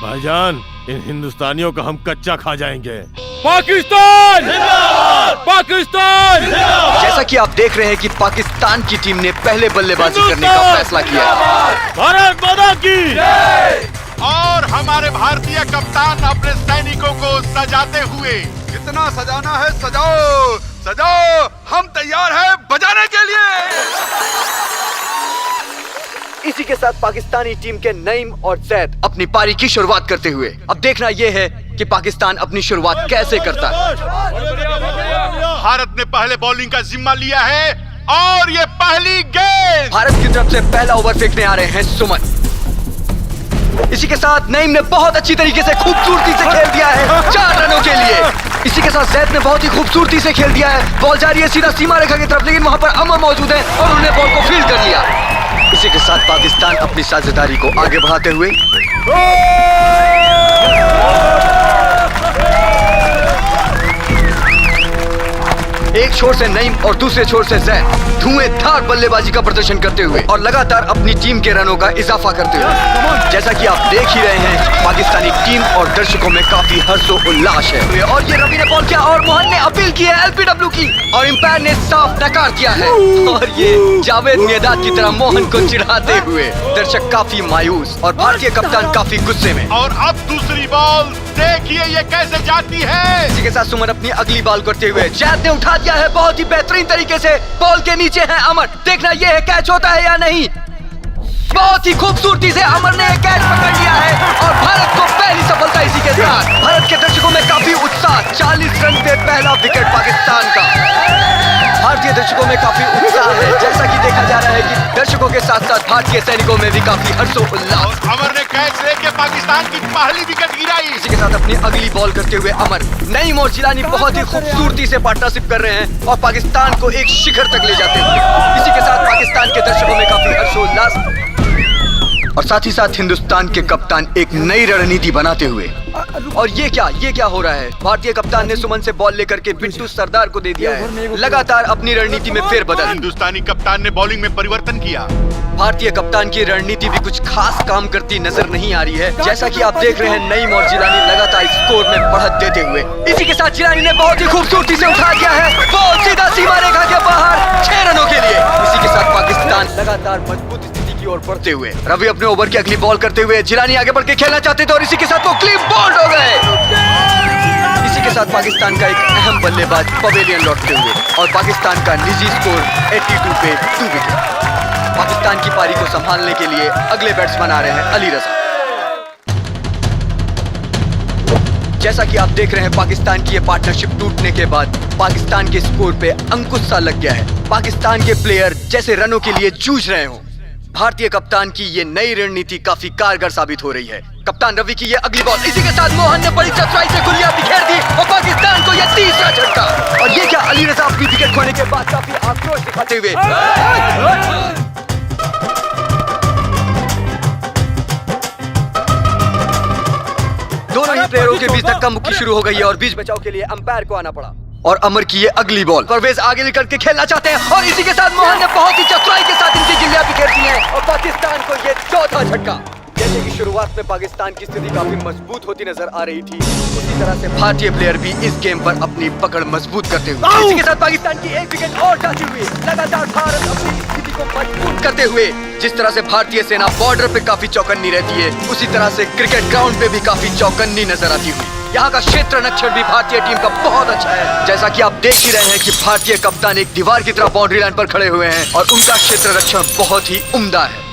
भाईजान, इन हिंदुस्तानियों का हम कच्चा खा जाएंगे। पाकिस्तान! पाकिस्तान! जैसा कि आप देख रहे हैं कि पाकिस्तान की टीम ने पहले बल्लेबाजी करने का फैसला किया है। भारत माता की! और हमारे भारतीय कप्तान अपने सैनिकों को सजाते हुए, कितना सजाना है सजाओ सजाओ, हम तैयार हैं बजाने के लिए। इसी के साथ पाकिस्तानी टीम के नईम और जैद अपनी पारी की शुरुआत करते हुए। अब देखना यह है कि पाकिस्तान अपनी शुरुआत कैसे करता है। भारत ने पहले बॉलिंग का जिम्मा लिया है और ये पहली गेंद। भारत की तरफ से पहला ओवर फेंकने आ रहे हैं सुमन। इसी के साथ नईम ने बहुत अच्छी तरीके से खूबसूरती से खेल दिया है 4 रनों के लिए। इसी के साथ जैद ने बहुत ही खूबसूरती से खेल दिया है। बॉल जा रही है सीधा सीमा रेखा की तरफ, लेकिन वहां पर अमर मौजूद है और उन्होंने बॉल को फील्ड कर लिया। इसी के साथ पाकिस्तान अपनी साझेदारी को आगे बढ़ाते हुए एक छोर से नईम और दूसरे छोर से जैद धुएंधार बल्लेबाजी का प्रदर्शन करते हुए और लगातार अपनी टीम के रनों का इजाफा करते हुए। जैसा कि आप देख ही रहे हैं, पाकिस्तानी टीम और दर्शकों में काफी हर्षोल्लास है। और ये रवि ने बॉल किया और मोहन ने अपील की है एलबीडब्ल्यू की, और अंपायर ने साफ नकार दिया है। और ये जावेद मियादाद की तरह मोहन को चिढ़ाते हुए दर्शक काफी मायूस और भारतीय कप्तान काफी गुस्से में। और अब दूसरी बॉल देखिए ये कैसे जाती है। इसी के साथ सुमन अपनी अगली बॉल करते हुए जैद ने उठा दिया है बहुत ही बेहतरीन तरीके से। बॉल के नीचे है अमर, देखना यह है कैच होता है या नहीं। बहुत ही खूबसूरती से अमर ने कैच पकड़ लिया है और भारत को पहली सफलता इसी के साथ। भारत के दर्शकों में काफी उत्साह। 40 रन पे पहला विकेट पाकिस्तान का। भारतीय दर्शकों में काफी उत्साह है। जैसा कि देखा जा रहा है कि दर्शकों के साथ साथ भारतीय सैनिकों में भी काफी हर्षोल्लास। अमर ने कैच लेके पाकिस्तान की पहली विकेट गिराई। इसी के साथ अपनी अगली बॉल करते हुए अमर, नईम और जिलानी बहुत ही खूबसूरती से पार्टनरशिप कर रहे हैं और पाकिस्तान को एक शिखर तक ले जाते हैं। इसी के साथ पाकिस्तान के दर्शकों में काफी हर्षोल्लास और साथ ही साथ हिंदुस्तान के कप्तान एक नई रणनीति बनाते हुए। और ये क्या हो रहा है? भारतीय कप्तान ने सुमन से बॉल लेकर के बिट्टू सरदार को दे दिया है। लगातार अपनी रणनीति में फेरबदल। हिंदुस्तानी कप्तान ने बॉलिंग में परिवर्तन किया। भारतीय कप्तान की रणनीति भी कुछ खास काम करती नजर नहीं आ रही है। जैसा कि आप देख रहे हैं, नईम और जिलानी लगातार स्कोर में बढ़त देते हुए। इसी के साथ जिलानी ने बहुत ही खूबसूरती से उठा दिया है बॉल सीधा सीमा रेखा के बाहर 6 रनों के लिए। इसी के साथ पाकिस्तान लगातार मजबूत स्थिति की ओर बढ़ते हुए। रवि अपने ओवर की अगली बॉल करते हुए, जिलानी आगे बढ़ के खेलना चाहते थे और इसी के साथ वो क्लीन बोल्ड हो गए। इसी के साथ पाकिस्तान का एक अहम बल्लेबाज पवेलियन लौटते हुए और पाकिस्तान का निजी स्कोर 82 पे 2 विकेट। पाकिस्तान की पारी को संभालने के लिए अगले बैट्समैन आ रहे हैं अली रजा। जैसा कि आप देख रहे हैं, पाकिस्तान की ये पार्टनरशिप टूटने के बाद पाकिस्तान के स्कोर पे अंकुश सा लग गया है। पाकिस्तान के प्लेयर जैसे रनों के लिए जूझ रहे हों। भारतीय कप्तान की ये नई रणनीति काफी कारगर साबित हो रही है। कप्तान रवि की ये अगली बॉल, इसी के साथ मोहन ने बड़ी चतुराई से गुलियां बिखेर दी और पाकिस्तान को ये तीसरा झटका। और ये क्या, अली रजा अपनी विकेट खोने के बाद काफी आक्रोश दिखाते हुए। दोनों ही प्लेयरों के बीच धक्का मुक्की शुरू हो गई है और बीच बचाव के लिए अंपायर को आना पड़ा। और अमर की ये अगली बॉल, परवेज आगे निकल के खेलना चाहते हैं और इसी के साथ मोहन ने बहुत ही चतुराई के साथ इनकी गिल्लियां बिखेर दी हैं और पाकिस्तान को ये चौथा झटका। जैसे कि शुरुआत में पाकिस्तान की स्थिति काफी मजबूत होती नजर आ रही थी, उसी तरह से भारतीय प्लेयर भी इस गेम पर अपनी पकड़ मजबूत करते हुए। इसी के साथ पाकिस्तान की एक विकेट और जाती हुई लगातार भारत अपनी स्थिति को मजबूत करते हुए। जिस तरह से भारतीय सेना बॉर्डर पे काफी चौकन्नी रहती है, उसी तरह से क्रिकेट ग्राउंड पे भी काफी चौकन्नी नजर आती हुई। यहाँ का क्षेत्र रक्षण भी भारतीय टीम का बहुत अच्छा है। जैसा कि आप देख ही रहे हैं कि भारतीय कप्तान एक दीवार की तरह बाउंड्री लाइन पर खड़े हुए हैं और उनका क्षेत्र रक्षण बहुत ही उम्दा है।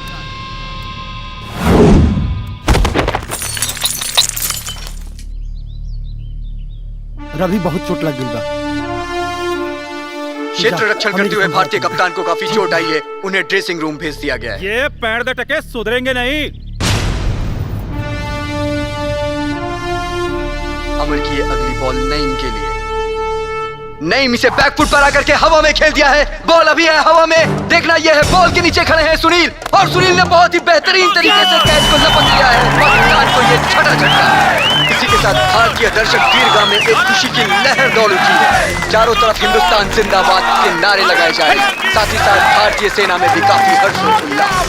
रवि बहुत चोट लग गई बा। क्षेत्र रक्षण करते हुए भारतीय कप्तान को काफी चोट आई है। उन्हें ड्रेसिंग रूम भेज दिया गया है। ये पैर दे टके सुधरेंगे नहीं। अमर की अगली बॉल नईम के लिए। नईम इसे बैकफुट पर आकर के हवा में खेल दिया है। बॉल अभी है हवा में, देखना यह है बॉल के नीचे खड़े हैं सुनील और सुनील ने बहुत ही बेहतरीन तरीके से कैच को लपक लिया है। पाकिस्तान को यह छठा झटका। इसी के साथ भारतीय दर्शक दीर्घा में एक खुशी की लहर दौड़ उठी है। चारों तरफ हिंदुस्तान जिंदाबाद के नारे लगाए जा रहे हैं। साथ ही साथ भारतीय सेना में भी काफी हर्षोल्लास।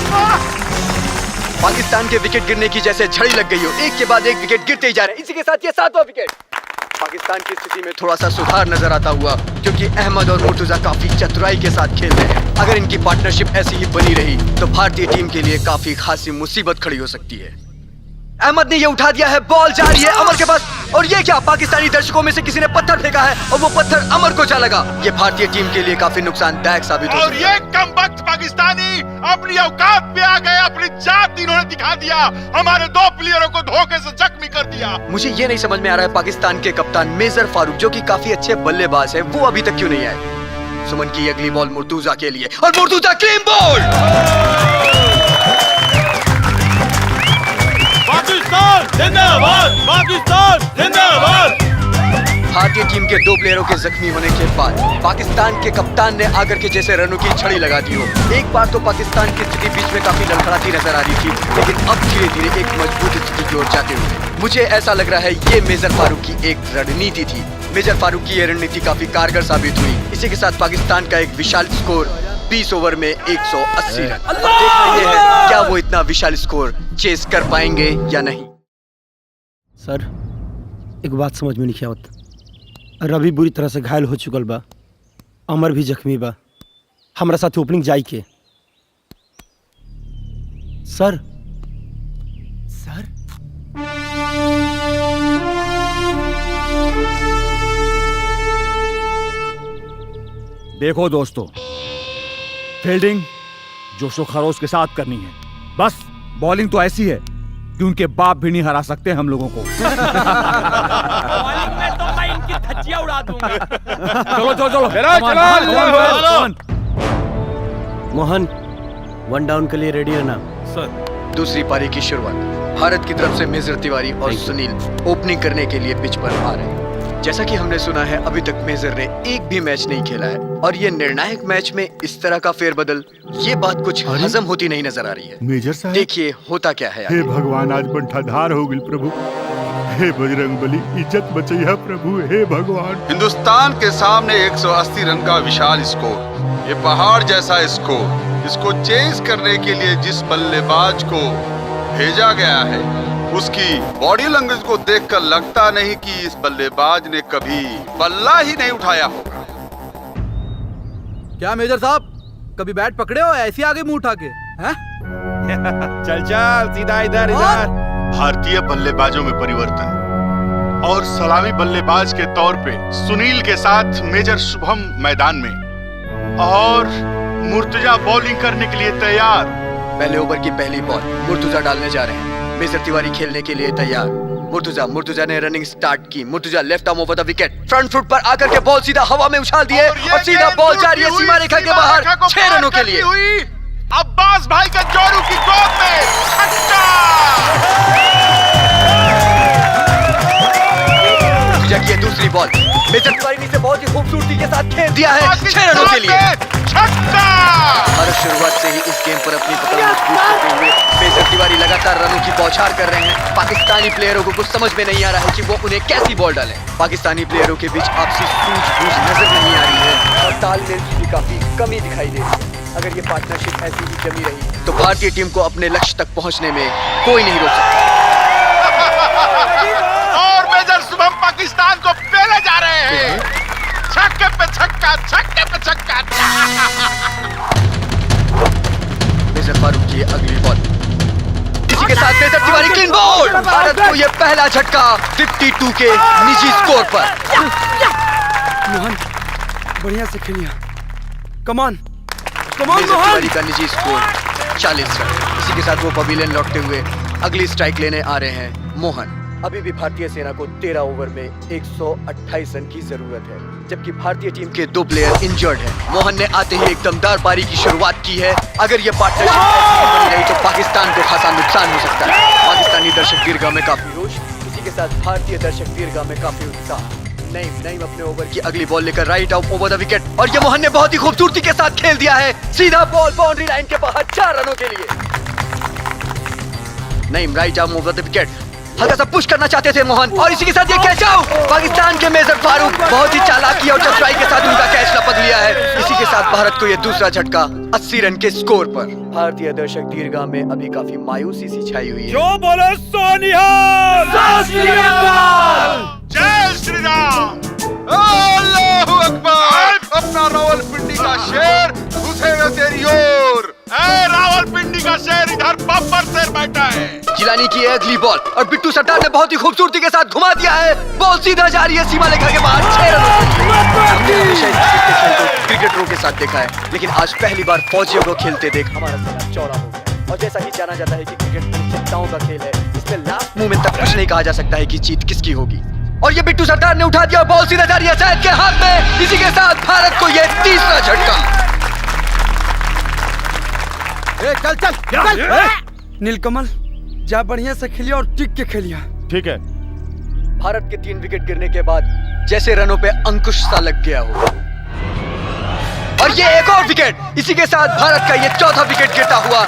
पाकिस्तान के विकेट गिरने की जैसे झड़ी लग गई हो, एक के बाद एक विकेट गिरते ही जा रहे हैं। इसी के साथ ये 7वां विकेट। पाकिस्तान की स्थिति में थोड़ा सा सुधार नजर आता हुआ, क्योंकि अहमद और मुर्तुजा काफी चतुराई के साथ खेल रहे हैं। अगर इनकी पार्टनरशिप ऐसी ही बनी रही तो भारतीय टीम के लिए काफी खासी मुसीबत खड़ी हो सकती है। अहमद ने ये उठा दिया है, बॉल जा रही है अमर के पास, और ये क्या, पाकिस्तानी दर्शकों में से किसी ने पत्थर फेंका है और वो पत्थर अमर को जा लगा। ये भारतीय टीम के लिए काफी नुकसानदायक साबित हो और सकता है। ये कमबख्त पाकिस्तानी अपनी औकात पे आ गए, अपनी जात इन्होंने दिखा दिया, हमारे 2 प्लेयरों को धोखे से जख्मी कर दिया। मुझे ये नहीं समझ में आ रहा है पाकिस्तान के कप्तान मेजर फारूक, जो कि काफी अच्छे बल्लेबाज है, वो अभी तक क्यों नहीं आए। सुमन की अगली बॉल मुर्तुजा के लिए, और मुर्तुजा क्लीन बॉल। पाकिस्तान जिंदाबाद, पाकिस्तान जिंदाबाद। भारतीय टीम के 2 प्लेयरों के जख्मी होने के बाद पाकिस्तान के कप्तान ने आकर के जैसे रनों की छड़ी लगा दी हो। एक बार तो पाकिस्तान की स्थिति बीच में काफी लड़खड़ाती नजर आ रही थी, लेकिन अब धीरे धीरे एक मजबूत स्थिति की ओर जाते हुए मुझे ऐसा लग रहा है ये मेजर फारूक की एक रणनीति थी। मेजर फारूक की ये रणनीति काफी कारगर साबित हुई। इसी के साथ पाकिस्तान का एक विशाल स्कोर 20 ओवर में 180 रन। अब देखना ये है क्या वो इतना विशाल स्कोर चेस कर पाएंगे या नहीं। सर, एक बात समझ में नहीं आवत। रवि बुरी तरह से घायल हो चुकल बा, अमर भी जख्मी बा, हमरा साथ ओपनिंग जाई के। सर सर देखो दोस्तों, फील्डिंग जोशो खरोश के साथ करनी है, बस बॉलिंग तो ऐसी है कि उनके बाप भी नहीं हरा सकते हम लोगों को। बॉलिंग में तो मैं इनकी धज्जियां उड़ा दूंगा। चलो चलो चलो, चलो। मोहन, 1 डाउन के लिए रेडी है ना? दूसरी पारी की शुरुआत भारत की तरफ से मेजर तिवारी और सुनील ओपनिंग करने के लिए पिच पर आ रहे हैं। जैसा कि हमने सुना है, अभी तक मेजर ने एक भी मैच नहीं खेला है, और ये निर्णायक मैच में इस तरह का फेरबदल, ये बात कुछ हजम होती नहीं नजर आ रही है। मेजर साहब, देखिए होता क्या है। हे भगवान, आज बंठाधार हो गई प्रभु। हे बजरंग बली, इज्जत बचैया प्रभु, हे भगवान। हिंदुस्तान के सामने 180 रन का विशाल स्कोर, ये पहाड़ जैसा स्कोर, इसको चेस करने के लिए जिस बल्लेबाज को भेजा गया है, उसकी बॉडी लैंग्वेज को देखकर लगता नहीं कि इस बल्लेबाज ने कभी बल्ला ही नहीं उठाया होगा। क्या मेजर साहब, कभी बैट पकड़े हो ऐसे आगे मुंह उठा के? हैं? चल चल सीधा इधर इधर। भारतीय बल्लेबाजों में परिवर्तन, और सलामी बल्लेबाज के तौर पे सुनील के साथ मेजर शुभम मैदान में, और मुर्तुजा बॉलिंग करने के लिए तैयार। पहले ओवर की पहली बॉल मुर्तुजा डालने जा रहे हैं। मेजर तिवारी खेलने के लिए तैयार। मुर्तुजा ने रनिंग स्टार्ट की। Murtuza left arm over the wicket, front foot पर आकर के बॉल सीधा हवा में उछाल दिए, और सीधा बॉल जा रही है सीमा रेखा के बाहर 6 रनों के लिए। अब्बास भाई का जोरू की गोद में छक्का। मुर्तुजा की दूसरी बॉल मेजर तिवारी ने इसे बहुत ही खूबसूरती के साथ खेल दिया है 6 रनों के लिए। छक्का। और शुरुआत से ही इस गेम पर अपनी पकड़ मजबूत करते हुए मेजर तिवारी लगातार रनों की बौछार कर रहे हैं। पाकिस्तानी प्लेयरों को कुछ समझ में नहीं आ रहा है कि वो उन्हें कैसी बॉल डालें। पाकिस्तानी प्लेयरों के बीच आपसी सूझबूझ नजर नहीं आ रही है, और तालमेल की भी काफी कमी दिखाई दे रही है। अगर ये पार्टनरशिप ऐसी ही जमी रही तो भारतीय टीम को अपने लक्ष्य तक पहुंचने में कोई नहीं रोक सकता। और मेजर शुभम पाकिस्तान को पहले जा रहे हैं। छक्के पे छक्का, छक्के पे छक्का। मेजर फारूक की अगली बॉल, इसी के साथ major Tiwari clean ball. Bharat को यह पहला झटका 52 के निजी स्कोर पर। मोहन, बढ़िया से खेलिया। कमान मेजर तिवारी का निजी स्कोर 40 रन। इसी के साथ वो पवेलियन लौटते हुए अगली स्ट्राइक लेने आ रहे हैं मोहन। अभी भी भारतीय सेना को 13 ओवर में 128 रन की जरूरत है, जबकि भारतीय टीम के 2 प्लेयर इंजर्ड हैं। मोहन ने आते ही एक दमदार पारी की शुरुआत की है। अगर ये पार्टनरशिप ऐसी ही बनी रही तो पाकिस्तान को खासा नुकसान हो सकता है। पाकिस्तानी दर्शक दीर्घा में काफी रोष, इसी के साथ भारतीय दर्शक दीर्घा में काफी उत्साह। नईम अपने ओवर की अगली बॉल लेकर right out over the wicket, और ये मोहन ने बहुत ही खूबसूरती के साथ खेल दिया है। सीधा बॉल बाउंड्री लाइन के बाहर 4 रनों के लिए। Naeem right arm over the wicket, हल्का सा पुश करना चाहते थे मोहन, और इसी के साथ ये कैच आउट। पाकिस्तान के मेजर फारूक बहुत ही चालाकी और चतुराई के साथ उनका कैच लपक लिया है। इसी के साथ भारत को ये दूसरा झटका 80 रन के स्कोर पर। भारतीय दर्शक दीर्घा में अभी काफी मायूसी सी छाई हुई है। जो बोले सोनिहाल। जय श्री राम। अल्लाहू अकबर। अपना रावलपिंडी का शेर घुसेगा तेरी ओर। रावलपिंडी का शेर इधर बब्बर शेर बैठा है। जिलानी की अगली बॉल और बिट्टू सट्टार ने बहुत ही खूबसूरती के साथ घुमा दिया है। बॉल सीधा जा रही है सीमा रेखा के बाहर। 6 रनों के लिए। हमने हमेशा इस क्रिकेट के खेल को क्रिकेटरों के साथ देखा है, लेकिन आज पहली बार फौजियों को खेलते देख हमारा सीना चौड़ा हो गया। और जैसा कि जाना जाता है कि क्रिकेट अनिश्चितताओं का खेल है, इसमें लास्ट मोमेंट तक कुछ नहीं कहा जा सकता है कि जीत किसकी होगी। और ये बिट्टू सट्टार ने उठा दिया, बॉल सीधा जा रही है सैयद के हाथ में। इसी के साथ भारत को ये तीसरा झटका। चल चल चल। नीलकमल जा बढ़िया से खेलिया और टिक के खेलिया। ठीक है। भारत के 3 विकेट गिरने के बाद जैसे रनों पे अंकुश सा लग गया हो। और ये एक और विकेट। इसी के साथ भारत का ये चौथा विकेट गिरता हुआ।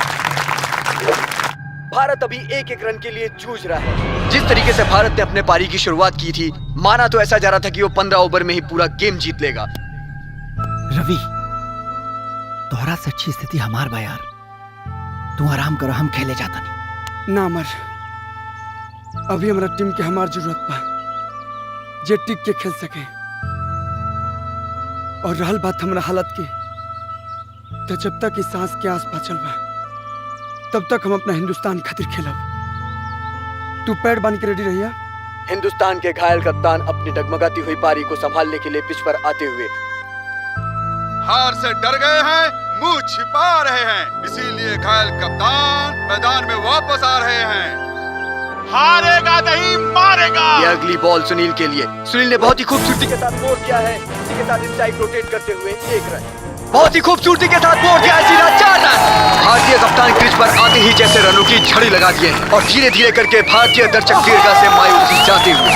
भारत अभी 1-1 रन के लिए जूझ रहा है। जिस तरीके से भारत ने अपने पारी की शुरुआत की थी, माना तो ऐसा जा रहा था कि वो 15 ओवर में ही पूरा गेम जीत लेगा। रवि, तोहरा से अच्छी स्थिति हमार बा यार। तू आराम करो, हम खेले जाता नहीं। ना मर, अभी हमारा टीम के हमार जरूरत बा जे टिक के खेल सके। और रहल बात हमारा हालत के, तो जब तक इस सांस के आस बचल बा तब तक हम अपना हिंदुस्तान खातिर खेलब। तू पैड बांध के रेडी रहिया। हिंदुस्तान के घायल कप्तान अपनी डगमगाती हुई पारी को संभालने के लिए पिच पर आते हुए हार से डर गए हैं, मुंह छिपा रहे हैं, इसीलिए घायल कप्तान मैदान में वापस आ रहे हैं। हारेगा नहीं मारेगा। ये अगली बॉल सुनील के लिए। सुनील ने बहुत ही खूबसूरती के साथ मोड़ किया है। इसी के साथ इनसाइड रोटेट करते हुए 1 रन। बहुत ही खूबसूरती के साथ मोड़ दिया है, सीधा 4 रन। भारतीय कप्तान क्रीज पर आते ही जैसे रनों की झड़ी लगा दिए और धीरे धीरे करके भारतीय दर्शक दीर्घा से मायूसी जाते हुए।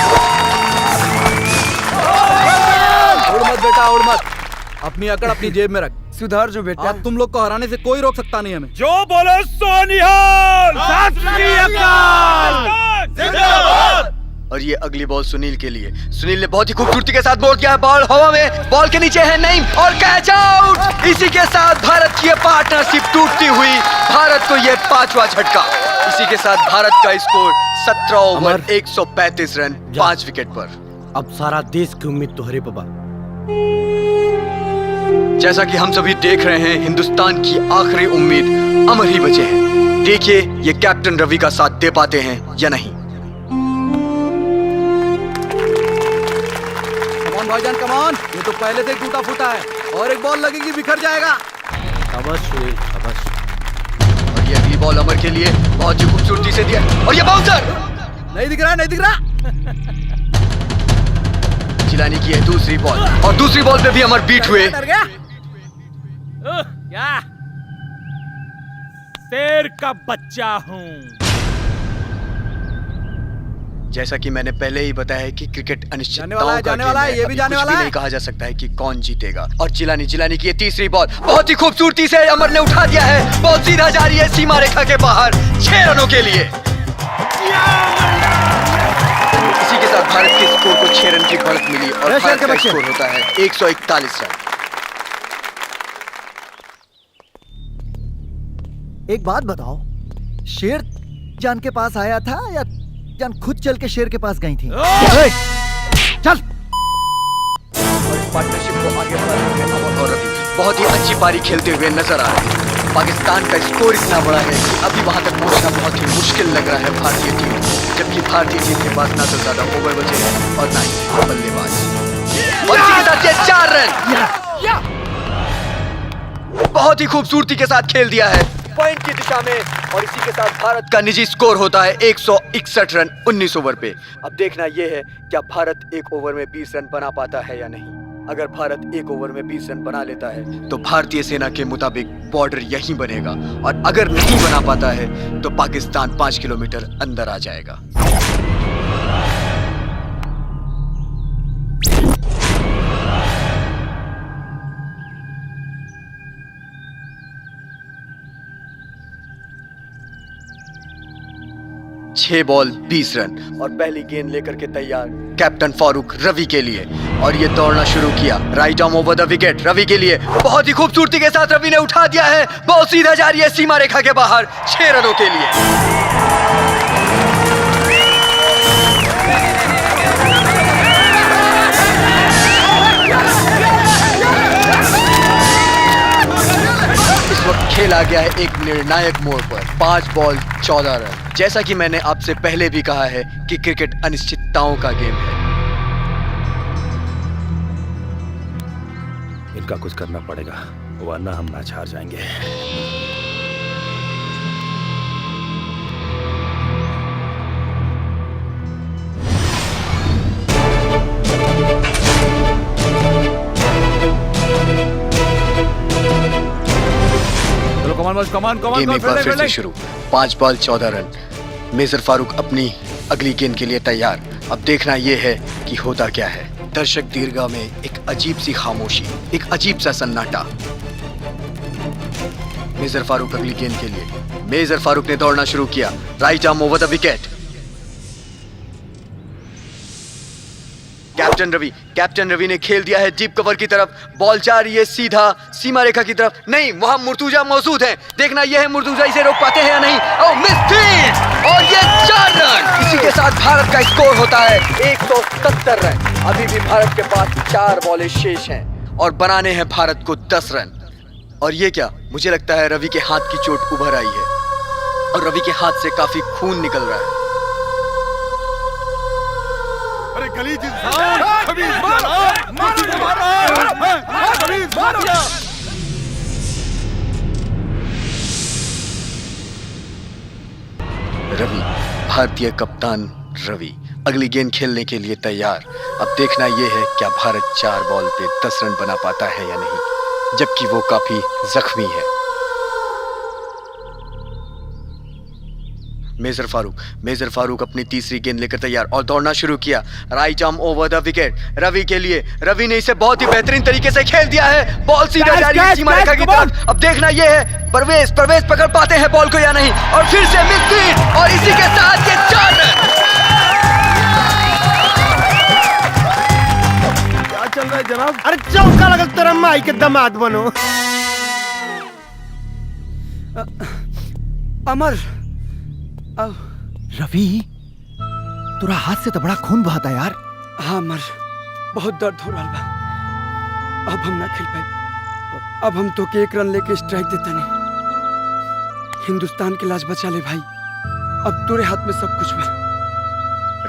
उड़ मत बेटा, उड़ मत। अपनी अकड़ अपनी जेब में रख। सुधार जो बेटा। अब तुम लोग को हराने से कोई रोक सकता नहीं हमें। जो बोले सोनिहाल। और ये अगली बॉल सुनील के लिए। सुनील ने बहुत ही खूबसूरती के साथ मोड़ किया है, बॉल हवा में, बॉल के नीचे है नईम और कैच आउट। इसी के साथ भारत की ये पार्टनरशिप टूटती हुई। भारत को ये 5वां झटका। इसी के साथ भारत का स्कोर 17 ओवर 135 रन 5 विकेट पर। अब सारा देश की उम्मीद तोहरे पे बा। जैसा कि हम सभी देख रहे हैं, हिंदुस्तान की आखिरी उम्मीद अमर ही बचे हैं। देखिए ये कैप्टन रवि का साथ दे पाते हैं या नहीं। कमान भाईजान कमान, ये तो पहले से टूटा फूटा है और एक बॉल लगेगी बिखर जाएगा। शाबाश सुनील, शाबाश। और ये अगली बॉल अमर के लिए बहुत ही खूबसूरती से दिया और ये बाउंसर नहीं दिख रहा, नहीं दिख रहा। जिलानी की है दूसरी बॉल और दूसरी बॉल पे भी अमर बीट हुए। डर गया। क्या शेर का बच्चा हूँ। जैसा कि मैंने पहले ही बताया कि क्रिकेट अनिश्चितताओं का जाने वाला है, ये भी जाने वाला है। नहीं कहा जा सकता है कि कौन जीतेगा। और जिलानी की ये तीसरी बॉल बहुत ही खूबसूरती से अमर ने उठा दिया है। बॉल सीधा जा रही है सीमा रेखा के बाहर 6 रनों के लिए। इसी के साथ भारत के स्कोर को 6 रन की बढ़त मिली और भारत का स्कोर होता है 141 रन। एक बात बताओ, शेर जान के पास आया था या जान खुद चल के शेर के पास गई थी? चल। और इस पार्टनरशिप को आगे बढ़ाते हुए अमर और रवि बहुत ही अच्छी पारी खेलते हुए नजर आ रहे हैं। पाकिस्तान का स्कोर इतना बड़ा है कि अभी वहां तक पहुंचना बहुत ही मुश्किल लग रहा है भारतीय टीम, जबकि भारतीय टीम के पास ना तो ज्यादा ओवर बचे हैं और ना ही बल्लेबाज। और इसी के साथ ये 4 रन बहुत ही खूबसूरती के साथ खेल दिया है पॉइंट की दिशा में। और इसी के साथ भारत का निजी स्कोर होता है 161 रन 19 ओवर पे। अब देखना यह है क्या भारत 1 ओवर में 20 रन बना पाता है या नहीं। अगर भारत 1 ओवर में 20 रन बना लेता है तो भारतीय सेना के मुताबिक बॉर्डर यहीं बनेगा, और अगर नहीं बना पाता है तो पाकिस्तान 5 किलोमीटर अंदर आ जाएगा। 6 बॉल 20 रन और पहली गेंद लेकर के तैयार कैप्टन फारूक रवि के लिए। और ये दौड़ना शुरू किया, right arm over the wicket Ravi के लिए। बहुत ही खूबसूरती के साथ रवि ने उठा दिया है, बॉल सीधा जा रही है सीमा रेखा के बाहर 6 रनों के लिए। खेला गया है एक निर्णायक मोड़ पर 5 बॉल 14 रन। जैसा कि मैंने आपसे पहले भी कहा है कि क्रिकेट अनिश्चितताओं का गेम है। इनका कुछ करना पड़ेगा वरना हम मैच हार जाएंगे। गेम एक बार फिर से शुरू, 5 बॉल 14 रन। मेजर फारूक अपनी अगली गेंद के लिए तैयार। अब देखना यह है कि होता क्या है। दर्शक दीर्घा में एक अजीब सी खामोशी, एक अजीब सा सन्नाटा। मेजर फारूक अगली गेंद के लिए। मेजर फारूक ने दौड़ना शुरू किया, right arm over the wicket. Captain Ravi ने खेल दिया है डीप कवर की तरफ। बॉल जा रही है सीधा सीमा रेखा की तरफ। नहीं, वहां मुर्तुजा मौजूद है। देखना यह है मुर्तुजा इसे रोक पाते हैं या नहीं। ओह, मिस फील्ड और ये 4 रन। इसी के साथ भारत का स्कोर होता है 170 रन। अभी भी भारत के पास 4 बॉलें शेष हैं और बनाने हैं भारत को 10 रन। और ये क्या, मुझे लगता है रवि के हाथ की चोट उभर आई है और रवि के हाथ से काफी खून निकल रहा है। अरे गलीज इंसान, रवि, भारतीय कप्तान रवि अगली गेंद खेलने के लिए तैयार। अब देखना यह है क्या भारत 4 बॉल पे 10 रन बना पाता है या नहीं, जबकि वो काफी जख्मी है। मेजर फारूक अपनी तीसरी गेंद लेकर तैयार और दौड़ना शुरू किया, right arm over the wicket Ravi के लिए। रवि ने इसे बहुत ही बेहतरीन तरीके से खेल दिया है। बॉल सीधा जा रही है सीमा रेखा की तरफ। अब देखना यह है परवेज पकड़ पाते हैं बॉल को या नहीं। और फिर से मिस फील्ड और इसी के साथ ये 4 रन। क्या चल रहा है जनाब? अरे चौका लगा तेरा माई के दामाद बनो। अमर रवि, तुरा हाथ से तो बड़ा खून बहाता यार। हाँ अमर, बहुत दर्द हो रहा बा। अब हम ना खेल पाए। अब हम तो के 1 रन लेके स्ट्राइक देता नहीं। हिंदुस्तान की लाज बचा ले भाई। अब तेरे हाथ में सब कुछ बा।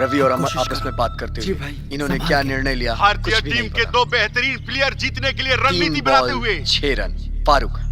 रवि और अमर आपस में बात करते हुए इन्होंने क्या निर्णय लिया? भारतीय टीम के 2 बेहतरीन प्लेयर जीतने के लिए रणनीति बनाते हुए 6 रन।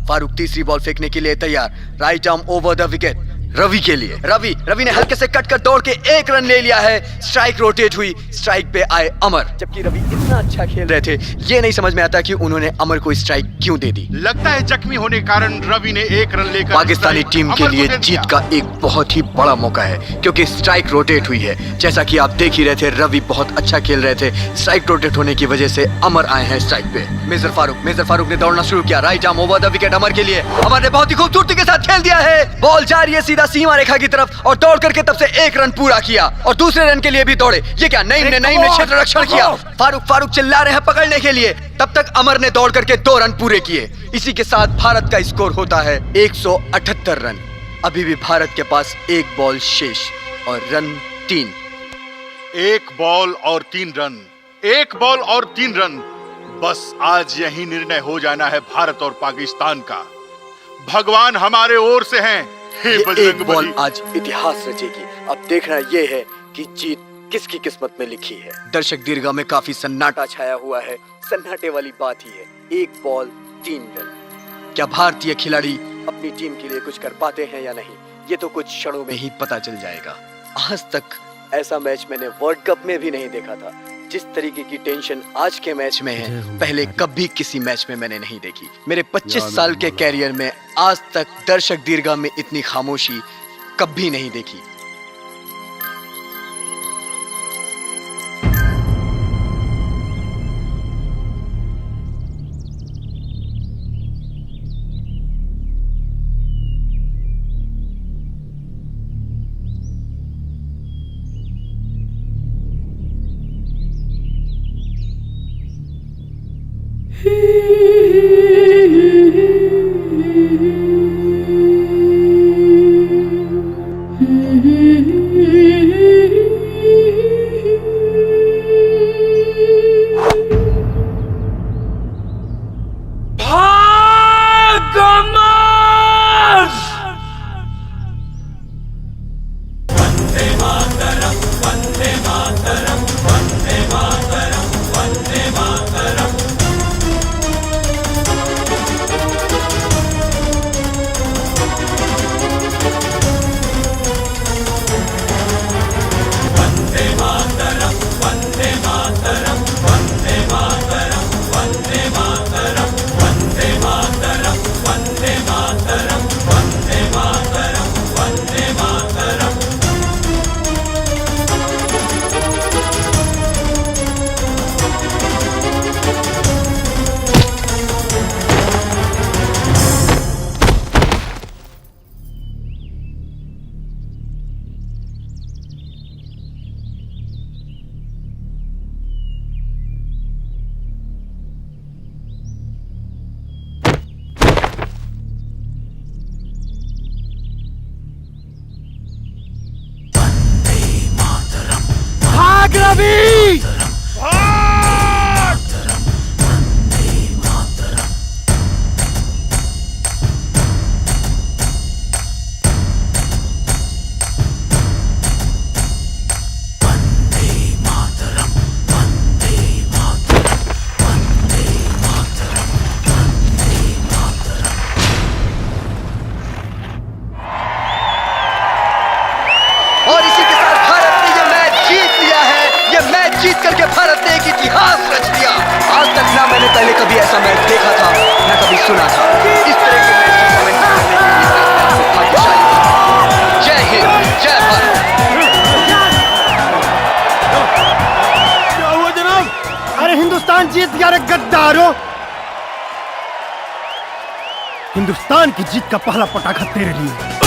फारूक तीसरी बॉल फेंकने के लिए तैयार, right arm over the wicket Ravi के लिए। रवि ने हल्के से कट कर दौड़ के 1 रन ले लिया है। स्ट्राइक रोटेट हुई, स्ट्राइक पे आए अमर। जबकि रवि इतना अच्छा खेल रहे थे, ये नहीं समझ में आता कि उन्होंने अमर को स्ट्राइक क्यों दे दी। लगता है जख्मी होने के कारण रवि ने 1 रन लेकर पाकिस्तानी टीम के लिए जीत का एक बहुत ही बड़ा मौका है, क्योंकि स्ट्राइक रोटेट हुई है। जैसा कि आप देख ही रहे थे, रवि बहुत अच्छा खेल रहे थे। स्ट्राइक रोटेट होने की वजह से अमर आए हैं स्ट्राइक पे। मेजर फारूक ने दौड़ना शुरू किया, right arm over the wicket Amar के लिए। अमर ने बहुत ही खूबसूरती के साथ खेल दिया है। बॉल जा रही है सीधा सीमा रेखा की तरफ और दौड़ करके तब से 1 रन पूरा किया और दूसरे रन के लिए भी दौड़े। ये क्या, नईम ने क्षेत्र रक्षण किया। फारूक चिल्ला रहे हैं पकड़ने के लिए। तब तक अमर ने दौड़ करके 2 रन पूरे किए। इसी के साथ भारत का स्कोर होता है 178 रन। अभी भी भारत के पास 1 बॉल शेष और रन 3। 1 बॉल और 3 रन, 1 बॉल और 3 रन। बस आज यही निर्णय हो जाना है भारत और पाकिस्तान का। भगवान हमारे ओर से हैं। ये 1 बॉल आज इतिहास रचेगी। अब देखना यह है कि जीत किसकी किस्मत में लिखी है। दर्शक दीर्घा में काफी सन्नाटा छाया हुआ है। सन्नाटे वाली बात ही है, 1 बॉल 3 रन। क्या भारतीय खिलाड़ी अपनी टीम के लिए कुछ कर पाते हैं या नहीं, ये तो कुछ क्षणों में ही पता चल जाएगा। आज तक ऐसा मैच मैंने वर्ल्ड कप में भी नहीं देखा था। जिस तरीके की टेंशन आज के मैच में है, पहले कभी किसी मैच में मैंने नहीं देखी। मेरे 25 साल के कैरियर में आज तक दर्शक दीर्घा में इतनी खामोशी कभी नहीं देखी। भाग रवि! और इसी के साथ भारत ने ये मैच जीत लिया है। ये मैच जीत करके भारत ने एक इतिहास रच दिया। आज तक ना मैंने पहले कभी ऐसा मैच देखा था, ना कभी सुना था। इस तरह के मैच की कमेंट्री करने के लिए मैं आपको भाग्यशाली हूं। जय हिंद, जय भारत। क्या हुआ जनाब? अरे हिंदुस्तान जीत गया रे गद्दारों! हिंदुस्तान की जीत का पहला पटाखा तेरे लिए।